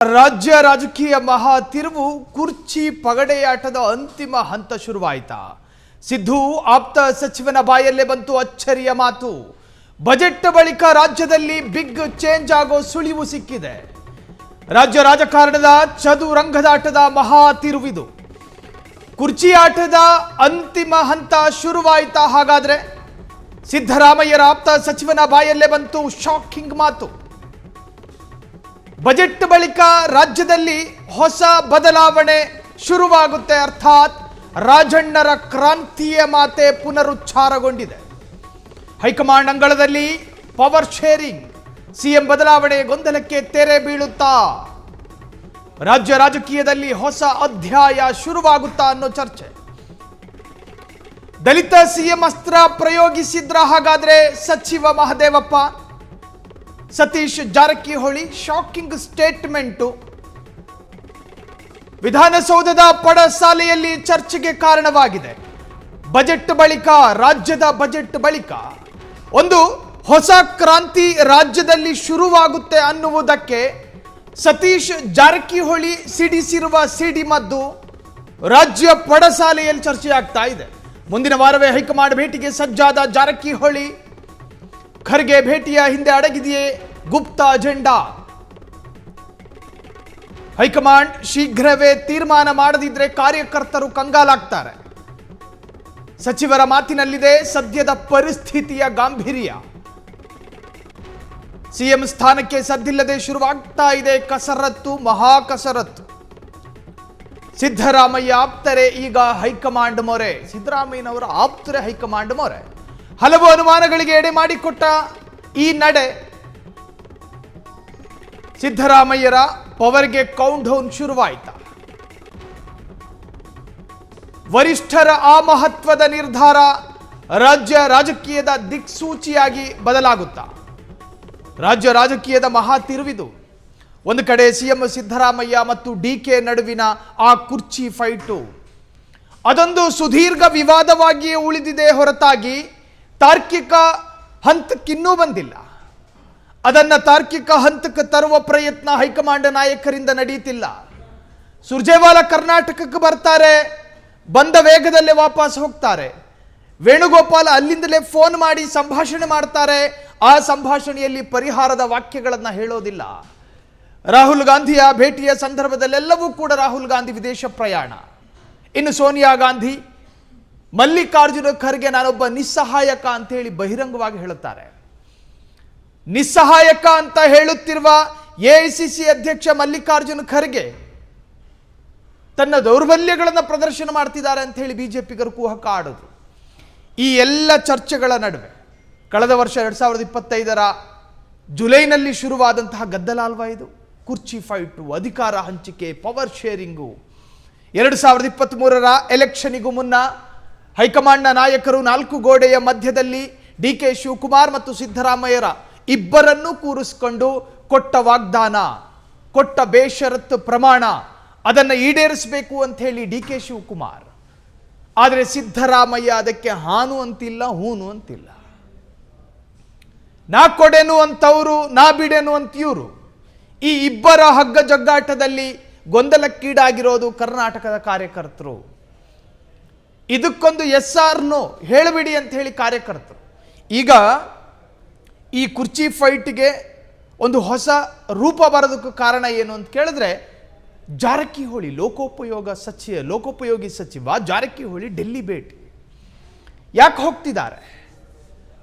ರಾಜ್ಯ ರಾಜಕೀಯ ಮಹಾ ತಿರುವು ಕುರ್ಚಿ ಪಗಡೆಯಾಟದ ಅಂತಿಮ ಹಂತ ಶುರುವಾಯಿತಾ? ಸಿದ್ದು ಆಪ್ತ ಸಚಿವನ ಬಾಯಲ್ಲೇ ಬಂತು ಅಚ್ಚರಿಯ ಮಾತು. ಬಜೆಟ್ ಬಳಿಕ ರಾಜ್ಯದಲ್ಲಿ ಬಿಗ್ ಚೇಂಜ್ ಆಗೋ ಸುಳಿವು ಸಿಕ್ಕಿದೆ. ರಾಜ್ಯ ರಾಜಕಾರಣದ ಚದುರಂಗದಾಟದ ಮಹಾ ತಿರುವಿದು. ಕುರ್ಚಿ ಆಟದ ಅಂತಿಮ ಹಂತ ಶುರುವಾಯಿತಾ? ಹಾಗಾದ್ರೆ ಸಿದ್ದರಾಮಯ್ಯರ ಆಪ್ತ ಸಚಿವನ ಬಾಯಲ್ಲೇ ಬಂತು ಶಾಕಿಂಗ್ ಮಾತು. ಬಜೆಟ್ ಬಳಿಕ ರಾಜ್ಯದಲ್ಲಿ ಹೊಸ ಬದಲಾವಣೆ ಶುರುವಾಗುತ್ತೆ, ಅರ್ಥಾತ್ ರಾಜಣ್ಣರ ಕ್ರಾಂತಿಯ ಮಾತೆ ಪುನರುಚ್ಚಾರಗೊಂಡಿದೆ. ಹೈಕಮಾಂಡ್ ಅಂಗಳದಲ್ಲಿ ಪವರ್ ಶೇರಿಂಗ್, ಸಿಎಂ ಬದಲಾವಣೆ ಗೊಂದಲಕ್ಕೆ ತೆರೆ ಬೀಳುತ್ತಾ? ರಾಜ್ಯ ರಾಜಕೀಯದಲ್ಲಿ ಹೊಸ ಅಧ್ಯಾಯ ಶುರುವಾಗುತ್ತಾ ಅನ್ನೋ ಚರ್ಚೆ. ದಲಿತ ಸಿಎಂ ಅಸ್ತ್ರ ಪ್ರಯೋಗಿಸಿದ್ರ? ಹಾಗಾದ್ರೆ ಸಚಿವ ಮಹದೇವಪ್ಪ, ಸತೀಶ್ ಜಾರಕಿಹೊಳಿ ಶಾಕಿಂಗ್ ಸ್ಟೇಟ್ಮೆಂಟು. ವಿಧಾನಸೌಧದ ಪಡಸಾಲೆಯಲ್ಲಿ ಚರ್ಚೆಗೆ ಕಾರಣವಾಗಿದೆ. ಬಜೆಟ್ ಬಳಿಕ, ರಾಜ್ಯದ ಬಜೆಟ್ ಬಳಿಕ ಒಂದು ಹೊಸ ಕ್ರಾಂತಿ ರಾಜ್ಯದಲ್ಲಿ ಶುರುವಾಗುತ್ತೆ ಅನ್ನುವುದಕ್ಕೆ ಸತೀಶ್ ಜಾರಕಿಹೊಳಿ ಸಿಡಿಸಿರುವ ಸಿಡಿಮದ್ದು ರಾಜ್ಯ ಪಡಸಾಲೆಯಲ್ಲಿ ಚರ್ಚೆಯಾಗ್ತಾ ಇದೆ. ಮುಂದಿನ ವಾರವೇ ಹೈಕಮಾಂಡ್ ಭೇಟಿಗೆ ಸಜ್ಜಾದ ಜಾರಕಿಹೊಳಿ, ಖರ್ಗೆ ಭೇಟಿಯ ಹಿಂದೆ ಅಡಗಿದೆಯೇ ಗುಪ್ತ ಅಜೆಂಡಾ? ಹೈಕಮಾಂಡ್ ಶೀಘ್ರವೇ ತೀರ್ಮಾನ ಮಾಡದಿದ್ರೆ ಕಾರ್ಯಕರ್ತರು ಕಂಗಾಲಾಗ್ತಾರೆ. ಸಚಿವರ ಮಾತಿನಲ್ಲಿದೆ ಸದ್ಯದ ಪರಿಸ್ಥಿತಿಯ ಗಾಂಭೀರ್ಯ. ಸಿಎಂ ಸ್ಥಾನಕ್ಕೆ ಸದ್ದಿಲ್ಲದೆ ಶುರುವಾಗ್ತಾ ಇದೆ ಕಸರತ್ತು, ಮಹಾ ಕಸರತ್ತು. ಸಿದ್ದರಾಮಯ್ಯ ಆಪ್ತರೇ ಈಗ ಹೈಕಮಾಂಡ್ ಮೊರೆ. ಸಿದ್ದರಾಮಯ್ಯನವರ ಆಪ್ತರೇ ಹೈಕಮಾಂಡ್ ಮೊರೆ. ಹಲವು ಅನುಮಾನಗಳಿಗೆ ಎಡೆ ಮಾಡಿಕೊಟ್ಟ ಈ ನಡೆ ಸಿದ್ದರಾಮಯ್ಯರ ಪವರ್ಗೆ ಕೌಂಟ್ ಡೌನ್ ಶುರುವಾಯಿತಾ? ವರಿಷ್ಠರ ಆ ಮಹತ್ವದ ನಿರ್ಧಾರ ರಾಜ್ಯ ರಾಜಕೀಯದ ದಿಕ್ಸೂಚಿಯಾಗಿ ಬದಲಾಗುತ್ತಾ? ರಾಜ್ಯ ರಾಜಕೀಯದ ಮಹಾ ತಿರುವಿದು. ಒಂದು ಕಡೆ ಸಿಎಂ ಸಿದ್ದರಾಮಯ್ಯ ಮತ್ತು ಡಿಕೆ ನಡುವಿನ ಆ ಕುರ್ಚಿ ಫೈಟು, ಅದೊಂದು ಸುದೀರ್ಘ ವಿವಾದವಾಗಿಯೇ ಉಳಿದಿದೆ ಹೊರತಾಗಿ ತಾರ್ಕಿಕ ಹಂತಕ್ಕಿನ್ನೂ ಬಂದಿಲ್ಲ. ಅದನ್ನು ತಾರ್ಕಿಕ ಹಂತಕ್ಕೆ ತರುವ ಪ್ರಯತ್ನ ಹೈಕಮಾಂಡ್ ನಾಯಕರಿಂದ ನಡೆಯುತ್ತಿಲ್ಲ. ಸುರ್ಜೇವಾಲಾ ಕರ್ನಾಟಕಕ್ಕೆ ಬರ್ತಾರೆ, ಬಂದ ವೇಗದಲ್ಲೇ ವಾಪಸ್ ಹೋಗ್ತಾರೆ. ವೇಣುಗೋಪಾಲ್ ಅಲ್ಲಿಂದಲೇ ಫೋನ್ ಮಾಡಿ ಸಂಭಾಷಣೆ ಮಾಡ್ತಾರೆ. ಆ ಸಂಭಾಷಣೆಯಲ್ಲಿ ಪರಿಹಾರದ ವಾಕ್ಯಗಳನ್ನು ಹೇಳೋದಿಲ್ಲ. ರಾಹುಲ್ ಗಾಂಧಿಯ ಭೇಟಿಯ ಸಂದರ್ಭದಲ್ಲೆಲ್ಲವೂ ಕೂಡ ರಾಹುಲ್ ಗಾಂಧಿ ವಿದೇಶ ಪ್ರಯಾಣ. ಇನ್ನು ಸೋನಿಯಾ ಗಾಂಧಿ, ಮಲ್ಲಿಕಾರ್ಜುನ ಖರ್ಗೆ ನಾನೊಬ್ಬ ನಿಸ್ಸಹಾಯಕ ಅಂತ ಹೇಳಿ ಬಹಿರಂಗವಾಗಿ ಹೇಳುತ್ತಾರೆ. ನಿಸ್ಸಹಾಯಕ ಅಂತ ಹೇಳುತ್ತಿರುವ ಎಐಸಿಸಿ ಅಧ್ಯಕ್ಷ ಮಲ್ಲಿಕಾರ್ಜುನ ಖರ್ಗೆ ತನ್ನ ದೌರ್ಬಲ್ಯಗಳನ್ನು ಪ್ರದರ್ಶನ ಮಾಡ್ತಿದ್ದಾರೆ ಅಂತ ಹೇಳಿ ಬಿಜೆಪಿಗರು ಕುಹಕ ಆಡೋದು. ಈ ಎಲ್ಲ ಚರ್ಚೆಗಳ ನಡುವೆ ಕಳೆದ ವರ್ಷ 2025ರ ಜುಲೈನಲ್ಲಿ ಶುರುವಾದಂತಹ ಗದ್ದಲ ಅಲ್ವಾ ಇದು? ಕುರ್ಚಿ ಫೈಟು, ಅಧಿಕಾರ ಹಂಚಿಕೆ, ಪವರ್ ಶೇರಿಂಗು. 2023ರ ಎಲೆಕ್ಷನ್ನಿಗೂ ಮುನ್ನ ಹೈಕಮಾಂಡ್ನ ನಾಯಕರು 4 ಗೋಡೆಯ ಮಧ್ಯದಲ್ಲಿ ಡಿಕೆ ಶಿವಕುಮಾರ್ ಮತ್ತು ಸಿದ್ದರಾಮಯ್ಯರ ಇಬ್ಬರನ್ನೂ ಕೂರಿಸಿಕೊಂಡು ಕೊಟ್ಟ ವಾಗ್ದಾನ, ಕೊಟ್ಟ ಬೇಷರತ್ತು ಪ್ರಮಾಣ, ಅದನ್ನು ಈಡೇರಿಸಬೇಕು ಅಂತ ಹೇಳಿ ಡಿಕೆ ಶಿವಕುಮಾರ್. ಆದರೆ ಸಿದ್ದರಾಮಯ್ಯ ಅದಕ್ಕೆ ಹಾನು ಅಂತಿಲ್ಲ, ಹೂನು ಅಂತಿಲ್ಲ. ನಾ ಕೊಡೆನು ಅಂತವರು, ನಾ ಬಿಡೆನು ಅಂತ ಇವರು. ಈ ಇಬ್ಬರ ಹಗ್ಗ ಜಗ್ಗಾಟದಲ್ಲಿ ಗೊಂದಲಕ್ಕೀಡಾಗಿರೋದು ಕರ್ನಾಟಕದ ಕಾರ್ಯಕರ್ತರು. ಇದಕ್ಕೊಂದು ಎಸ್ ಆರ್ ನೋ ಹೇಳಿಬಿಡಿ ಅಂತ ಹೇಳಿ ಕಾರ್ಯಕರ್ತರು. ಈಗ ಈ ಕುರ್ಚಿ ಫೈಟ್ಗೆ ಒಂದು ಹೊಸ ರೂಪ ಬರೋದಕ್ಕೆ ಕಾರಣ ಏನು ಅಂತ ಕೇಳಿದ್ರೆ, ಜಾರಕಿಹೊಳಿ ಲೋಕೋಪಯೋಗಿ ಸಚಿವ ಜಾರಕಿಹೊಳಿ ಡೆಲ್ಲಿ ಭೇಟಿ. ಯಾಕೆ ಹೋಗ್ತಿದ್ದಾರೆ?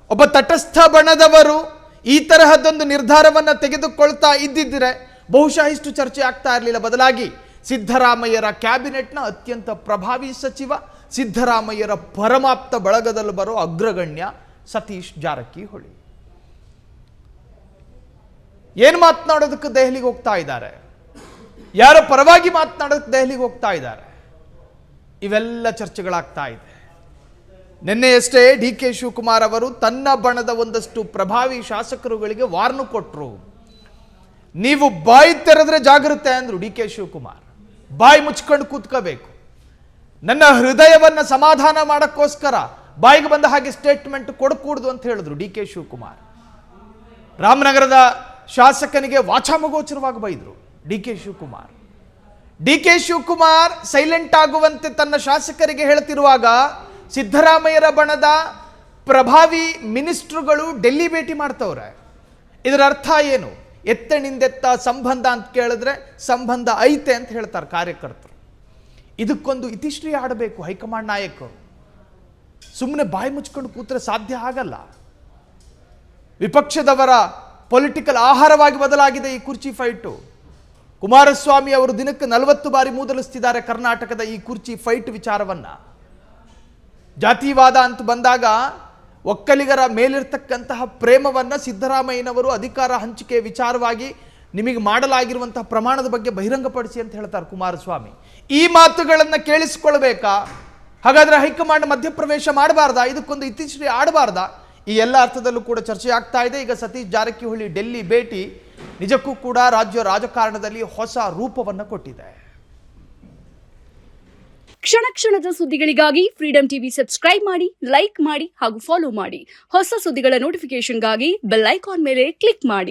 ಒಬ್ಬ ತಟಸ್ಥ ಬಣದವರು ಈ ತರಹದೊಂದು ನಿರ್ಧಾರವನ್ನು ತೆಗೆದುಕೊಳ್ತಾ ಇದ್ದಿದ್ರೆ ಬಹುಶಃ ಇಷ್ಟು ಚರ್ಚೆ ಆಗ್ತಾ ಇರಲಿಲ್ಲ. ಬದಲಾಗಿ ಸಿದ್ದರಾಮಯ್ಯರ ಕ್ಯಾಬಿನೆಟ್ನ ಅತ್ಯಂತ ಪ್ರಭಾವಿ ಸಚಿವ, ಸಿದ್ದರಾಮಯ್ಯರ ಪರಮಾಪ್ತ ಬಳಗದಲ್ಲಿ ಬರೋ ಅಗ್ರಗಣ್ಯ ಸತೀಶ್ ಜಾರಕಿಹೊಳಿ ಏನು ಮಾತನಾಡೋದಕ್ಕೆ ದೆಹಲಿಗೆ ಹೋಗ್ತಾ ಇದ್ದಾರೆ? ಯಾರ ಪರವಾಗಿ ಮಾತನಾಡೋದಕ್ಕೆ ದೆಹಲಿಗೆ ಹೋಗ್ತಾ ಇದ್ದಾರೆ? ಇವೆಲ್ಲ ಚರ್ಚೆಗಳಾಗ್ತಾ ಇದೆ. ನಿನ್ನೆಯಷ್ಟೇ ಡಿಕೆ ಶಿವಕುಮಾರ್ ಅವರು ತನ್ನ ಬಣದ ಒಂದಷ್ಟು ಪ್ರಭಾವಿ ಶಾಸಕರುಗಳಿಗೆ ವಾರ್ನು ಕೊಟ್ಟರು. ನೀವು ಬಾಯಿ ತೆರೆದ್ರೆ ಜಾಗೃತೆ ಅಂದ್ರು ಡಿಕೆ ಶಿವಕುಮಾರ್. ಬಾಯಿ ಮುಚ್ಕೊಂಡು ಕೂತ್ಕೋಬೇಕು. ನನ್ನ ಹೃದಯವನ್ನು ಸಮಾಧಾನ ಮಾಡೋಕ್ಕೋಸ್ಕರ ಬಾಯಿಗೆ ಬಂದ ಹಾಗೆ ಸ್ಟೇಟ್ಮೆಂಟ್ ಕೊಡಕೂಡದು ಅಂತ ಹೇಳಿದ್ರು ಡಿಕೆ ಶಿವಕುಮಾರ್. ರಾಮನಗರದ ಶಾಸಕನಿಗೆ ವಾಚಾಮಗೋಚರವಾಗಿ ಬೈದರು ಡಿ ಕೆ ಶಿವಕುಮಾರ್ ಸೈಲೆಂಟ್ ಆಗುವಂತೆ ತನ್ನ ಶಾಸಕರಿಗೆ ಹೇಳ್ತಿರುವಾಗ ಸಿದ್ದರಾಮಯ್ಯರ ಬಣದ ಪ್ರಭಾವಿ ಮಿನಿಸ್ಟ್ರುಗಳು ಡೆಲ್ಲಿ ಭೇಟಿ ಮಾಡ್ತವ್ರೆ. ಇದರ ಅರ್ಥ ಏನು? ಎತ್ತಣಿಂದೆತ್ತ ಸಂಬಂಧ ಅಂತ ಕೇಳಿದ್ರೆ ಸಂಬಂಧ ಐತೆ ಅಂತ ಹೇಳ್ತಾರೆ ಕಾರ್ಯಕರ್ತರು. ಇದಕ್ಕೊಂದು ಇತಿಶ್ರೀ ಆಡಬೇಕು ಹೈಕಮಾಂಡ್ ನಾಯಕರು. ಸುಮ್ಮನೆ ಬಾಯಿ ಮುಚ್ಕೊಂಡು ಕೂತ್ರೆ ಸಾಧ್ಯ ಆಗಲ್ಲ. ವಿಪಕ್ಷದವರ ಪೊಲಿಟಿಕಲ್ ಆಹಾರವಾಗಿ ಬದಲಾಗಿದೆ ಈ ಕುರ್ಚಿ ಫೈಟು. ಕುಮಾರಸ್ವಾಮಿ ಅವರು ದಿನಕ್ಕೆ 40 ಬಾರಿ ಮೂದಲಿಸ್ತಿದ್ದಾರೆ ಕರ್ನಾಟಕದ ಈ ಕುರ್ಚಿ ಫೈಟ್ ವಿಚಾರವನ್ನ. ಜಾತಿವಾದ ಅಂತ ಬಂದಾಗ ಒಕ್ಕಲಿಗರ ಮೇಲಿರ್ತಕ್ಕಂತಹ ಪ್ರೇಮವನ್ನ ಸಿದ್ದರಾಮಯ್ಯನವರು ಅಧಿಕಾರ ಹಂಚಿಕೆ ವಿಚಾರವಾಗಿ ನಿಮಗೆ ಮಾಡಲಾಗಿರುವಂತಹ ಪ್ರಮಾಣದ ಬಗ್ಗೆ ಬಹಿರಂಗಪಡಿಸಿ ಅಂತ ಹೇಳ್ತಾರೆ ಕುಮಾರಸ್ವಾಮಿ. ಈ ಮಾತುಗಳನ್ನು ಕೇಳಿಸಿಕೊಳ್ಬೇಕಾ? ಹಾಗಾದ್ರೆ ಹೈಕಮಾಂಡ್ ಮಧ್ಯಪ್ರವೇಶ ಮಾಡಬಾರ್ದಾ? ಇದಕ್ಕೊಂದು ಇತಿಶ್ರೀ ಆಡಬಾರ್ದಾ? ಈ ಎಲ್ಲ ಅರ್ಥದಲ್ಲೂ ಕೂಡ ಚರ್ಚೆ ಆಗ್ತಾ ಇದೆ. ಈಗ ಸತೀಶ್ ಜಾರಕಿಹೊಳಿ ಡೆಲ್ಲಿ ಭೇಟಿ ನಿಜಕ್ಕೂ ಕೂಡ ರಾಜ್ಯ ರಾಜಕಾರಣದಲ್ಲಿ ಹೊಸ ರೂಪವನ್ನು ಕೊಟ್ಟಿದೆ. ಕ್ಷಣ ಕ್ಷಣದ ಸುದ್ದಿಗಳಿಗಾಗಿ ಫ್ರೀಡಂ ಟಿವಿ ಸಬ್ಸ್ಕ್ರೈಬ್ ಮಾಡಿ, ಲೈಕ್ ಮಾಡಿ ಹಾಗೂ ಫಾಲೋ ಮಾಡಿ. ಹೊಸ ಸುದ್ದಿಗಳ ನೋಟಿಫಿಕೇಶನ್ಗಾಗಿ ಬೆಲ್ ಐಕಾನ್ ಮೇಲೆ ಕ್ಲಿಕ್ ಮಾಡಿ.